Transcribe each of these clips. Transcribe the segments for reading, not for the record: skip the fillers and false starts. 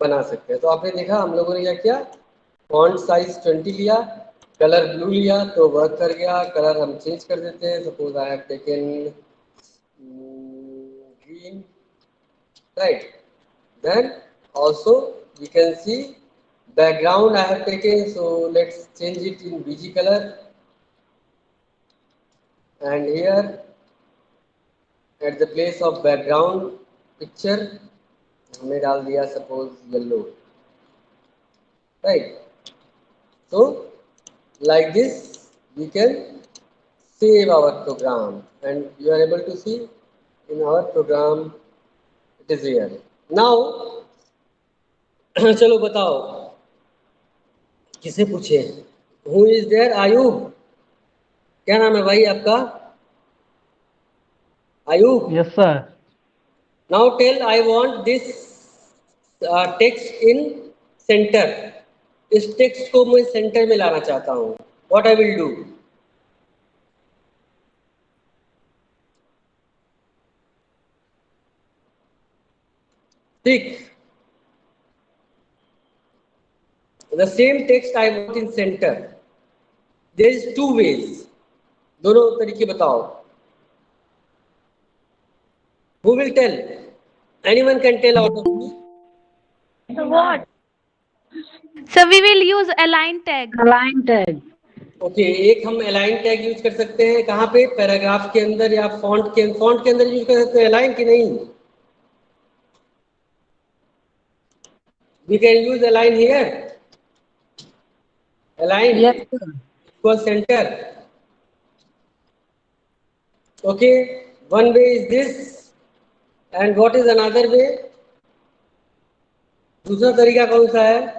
बना सकते हैं। तो आपने देखा हम लोगों ने क्या किया, फॉन्ट साइज 20 लिया, कलर ब्लू लिया तो वर्क कर गया। कलर हम चेंज कर देते हैं, suppose I have taken green, right? Then also we can see background I have taken, so let's change it in bg color, and here at the place of background picture हमने डाल दिया suppose yellow, right? So like this we can save our program, and you are able to see in our program it is here now. चलो बताओ किसे पूछे, who is there, Ayub, क्या नाम है भाई आपका, Ayub? Yes sir. Now tell I want this text in centre, इस टेक्स्ट को मैं सेंटर में लाना चाहता हूँ, व्हाट आई विल डू? ठीक, the same text I want in centre, there is two ways, दोनों तरीके बताओ, who will tell, anyone can tell out of me? What? So we will use align tag. Align tag. Okay, एक हम align tag use कर सकते हैं कहाँ पे, पैराग्राफ के अंदर या फॉन्ट के अंदर यूज कर सकते हैं अलाइन की नहीं? We can use align here, align Yes, sir. Equal centre. Okay, one way is this, and what is another way, दूसरा तरीका कौन सा है?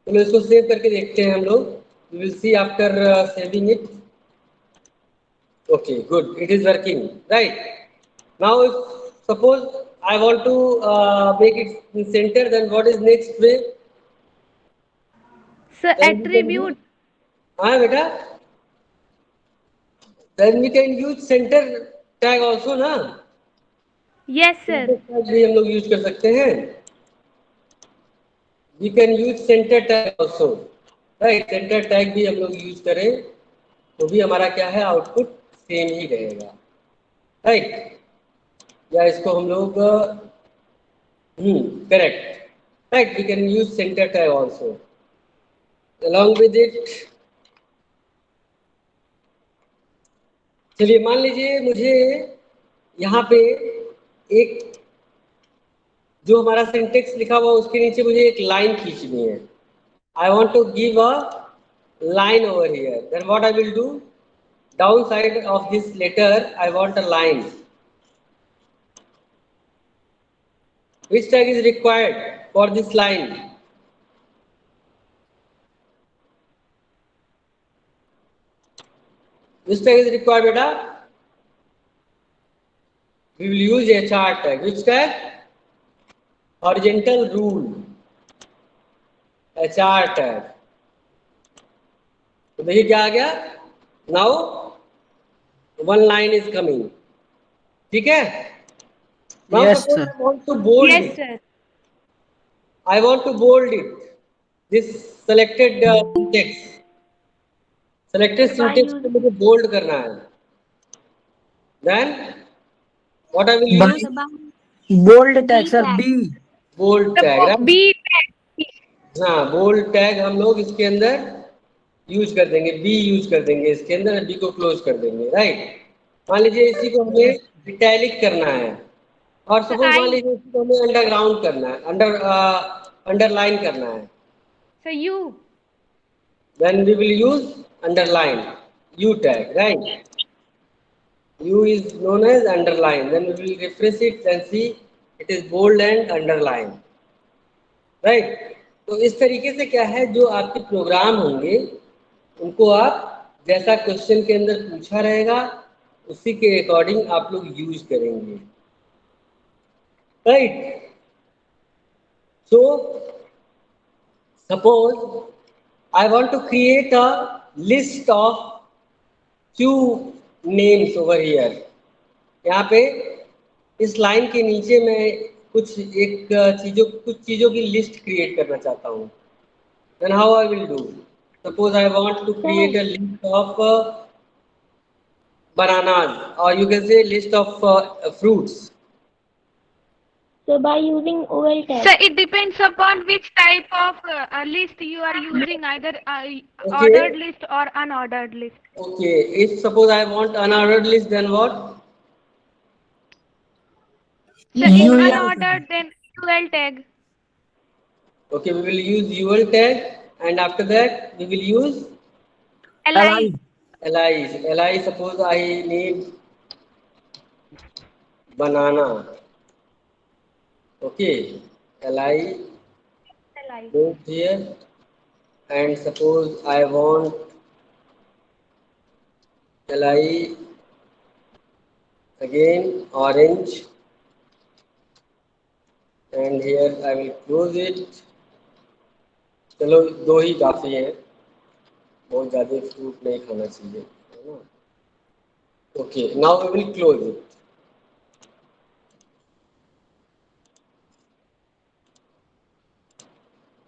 चलो इसको सेव करके देखते हैं हम लोग, we will see after saving it. Okay good, it is working, right? Now if suppose I want to make it in centre, then what is next way? So attribute. हाँ बेटा, then we can use center tag also ना, Yes sir. center tag भी हम लोग use कर सकते हैं, we can use center tag also, right? center tag भी हम लोग यूज करें तो भी हमारा क्या है, आउटपुट सेम ही रहेगा, राइट? या इसको हम लोग correct, right, we can use centre tag also along with it. चलिए मान लीजिए मुझे यहाँ पे एक जो हमारा सिंटेक्स लिखा हुआ उसके नीचे मुझे एक लाइन खींचनी है, I want to give a line over here, then what I will do, downside of this letter I want a line, which tag is required for this line? Which tag is required beta? We will use HR tag. Which tag? Horizontal rule, HR tag. तो देखिए क्या आ गया, now one line is coming, ठीक है? Now Yes, suppose sir. I want to bold Yes it, sir. I want to bold it, this selected syntax, selected syntax को मुझे bold करना है, then what I will use? Bold tag, sir. B. Bold The tag, right? B tag. हाँ, bold tag हम लोग इसके अंदर use कर देंगे, बी यूज कर देंगे इसके अंदर, बी को क्लोज कर देंगे, राइट? मान लीजिए इसी को हमें इटैलिक करना है, और So सपोज मान I. लीजिए इसी को हमें अंडरग्राउंड करना है, अंडरलाइन करना है, So U. Then we will use underline, U tag, right? U is known as underline, then we will refresh it and see it is bold and underline, right? तो इस तरीके से क्या है, जो आपके प्रोग्राम होंगे उनको आप जैसा क्वेश्चन के अंदर पूछा रहेगा उसी के अकॉर्डिंग आप लोग यूज करेंगे, right? So suppose I want to create a list of few names over here, यहाँ पे इस लाइन के नीचे मैं कुछ चीजों की लिस्ट क्रिएट करना चाहता हूँ, then how I will do? Suppose I want to create a list of bananas, or you can say list of fruits. So by using OL tag. So it depends upon which type of list you are using, either ordered Okay, list or unordered list. okay. If suppose I want unordered list, then what? So in UL. unordered, then UL tag. Okay, we will use UL tag, and after that we will use Alive. li. Li. Suppose I need banana. Okay, li Alive. goes here, and suppose I want li again orange, and here I will close it. चलो दो ही काफ़ी है, बहुत ज़्यादा fruit नहीं खाना चाहिए, है ना? Okay, now we will close it.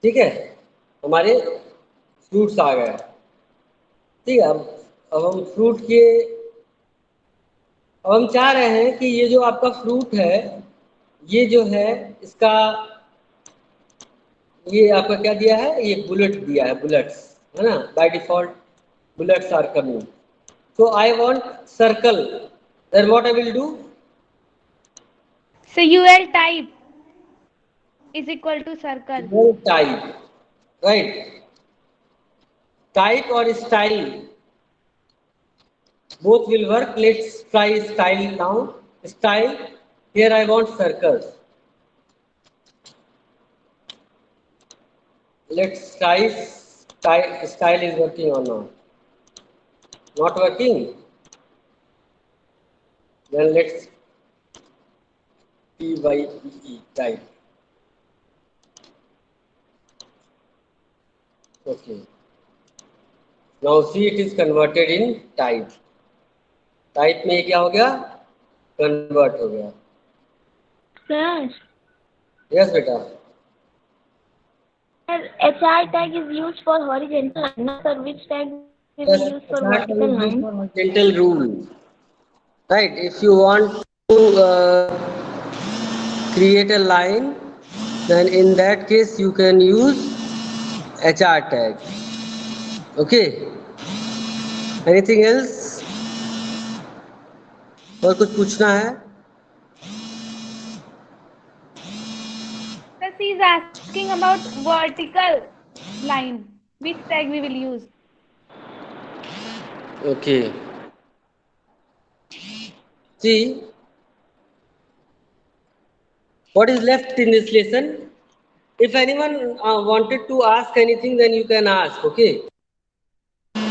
ठीक है, हमारे फ्रूट्स आ गए. ठीक है, अब हम फ्रूट के अब हम चाह रहे हैं कि ये जो आपका फ्रूट है, ये जो है इसका, ये आपका क्या दिया है, ये बुलेट दिया है, बुलेट्स, है ना? By default bullets are coming. So I want circle, then what I will do? So UL type is equal to circle. Type, right? Type और style both will work. Let's try style now. Style, here I want circles. Let's try style is working or not. Not working, then let's type type. Okay, now see it is converted in type. Type में क्या हो गया, convert हो गया. Sir, Yes बेटा. HR tag is used for horizontal line. Now, sir, which tag is Yes, used for that vertical is line? for horizontal rule, right? If you want to create a line, then in that case you can use HR tag. Okay, anything else? और कुछ पूछना है? So she is asking about vertical line. Which tag we will use? Okay, see what is left in this lesson. If anyone wanted to ask anything, then you can ask. Okay,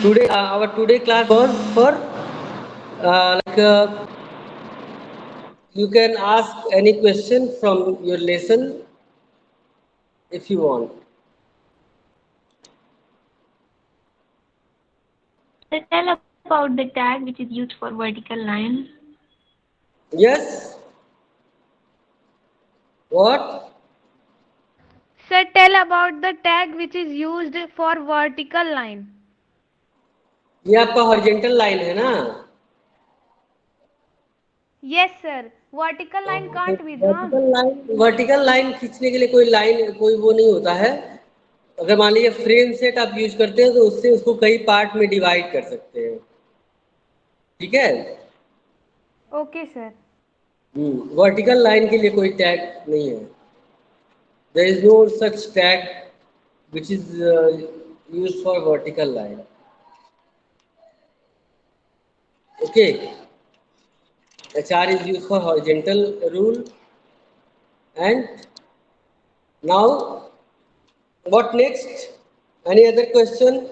today our today class was for you can ask any question from your lesson if you want. So tell about the tag which is used for vertical line. Yes, what? Sir, tell about the tag which is used for vertical line. ये आपका horizontal line है ना? Yes, sir. Vertical line can't be drawn. Vertical line खींचने के लिए कोई वो नहीं होता है. अगर मान लीजिए फ्रेम सेट आप यूज करते हैं तो उससे उसको कई पार्ट में डिवाइड कर सकते हैं. ठीक है, Okay, sir. वर्टिकल लाइन के लिए कोई टैग नहीं है. There is no such tag which is used for vertical line. Okay, HR is used for horizontal rule. And now what next? Any other question?